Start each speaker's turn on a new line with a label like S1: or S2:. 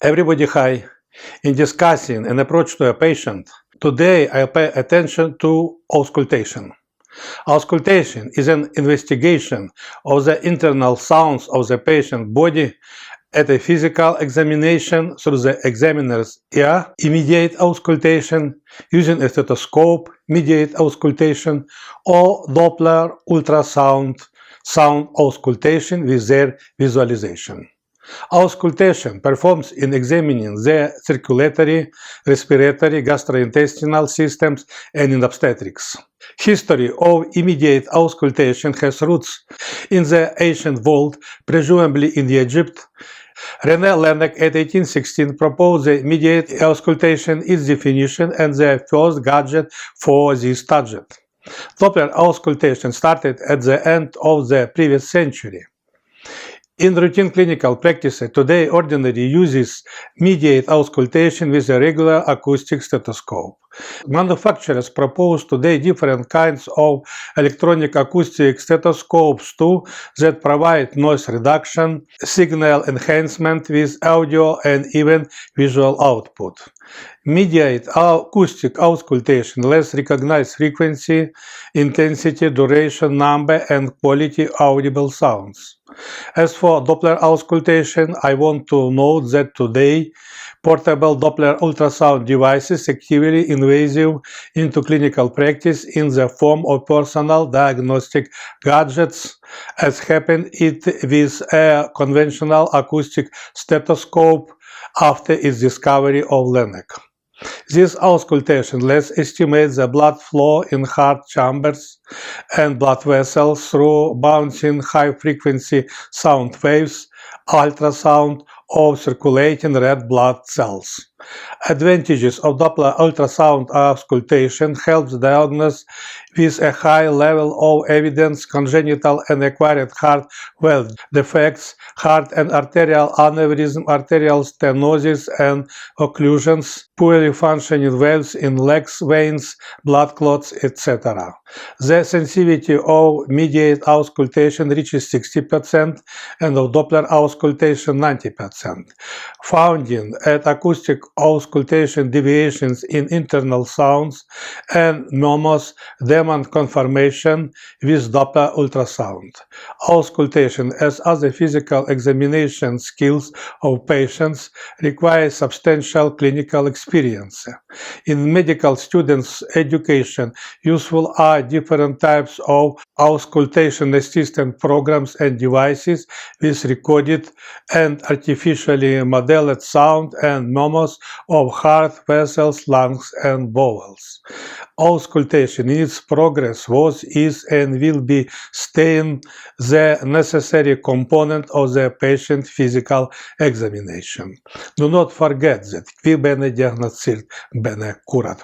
S1: Everybody hi. In discussing an approach to a patient, today I'll pay attention to auscultation. Auscultation is an investigation of the internal sounds of the patient's body at a physical examination through the examiner's ear, immediate auscultation using a stethoscope, mediate auscultation, or Doppler ultrasound sound auscultation with their visualization. Auscultation performs in examining the circulatory, respiratory, gastrointestinal systems and in obstetrics. History of immediate auscultation has roots in the ancient world, presumably in Egypt. René Laennec at 1816 proposed the immediate auscultation, its definition, and the first gadget for this target. Doppler auscultation started at the end of the previous century. In routine clinical practice today, ordinary uses mediate auscultation with a regular acoustic stethoscope. Manufacturers propose today different kinds of electronic acoustic stethoscopes too that provide noise reduction, signal enhancement with audio and even visual output. Mediate acoustic auscultation lets recognize frequency, intensity, duration, number, and quality audible sounds. As for Doppler auscultation, I want to note that today portable Doppler ultrasound devices actively invasive into clinical practice in the form of personal diagnostic gadgets, as happened with a conventional acoustic stethoscope after its discovery of Laennec. This auscultation lets estimate the blood flow in heart chambers and blood vessels through bouncing high-frequency sound waves, ultrasound of circulating red blood cells. Advantages of Doppler ultrasound auscultation helps diagnose with a high level of evidence congenital and acquired heart valve defects, heart and arterial aneurysm, arterial stenosis and occlusions, poorly functioning valves in legs, veins, blood clots, etc. The sensitivity of mediate auscultation reaches 60% and of Doppler auscultation 90%. Finding at acoustic auscultation deviations in internal sounds and murmurs demand confirmation with Doppler ultrasound. Auscultation, as other physical examination skills of patients, requires substantial clinical experience. In medical students' education, useful are different types of auscultation assistant programs and devices with recorded and artificially modeled sound and murmurs of heart, vessels, lungs, and bowels. Auscultation in its progress was, is, and will be staying the necessary component of the patient physical examination. Do not forget that qui bene diagnostic, bene curat.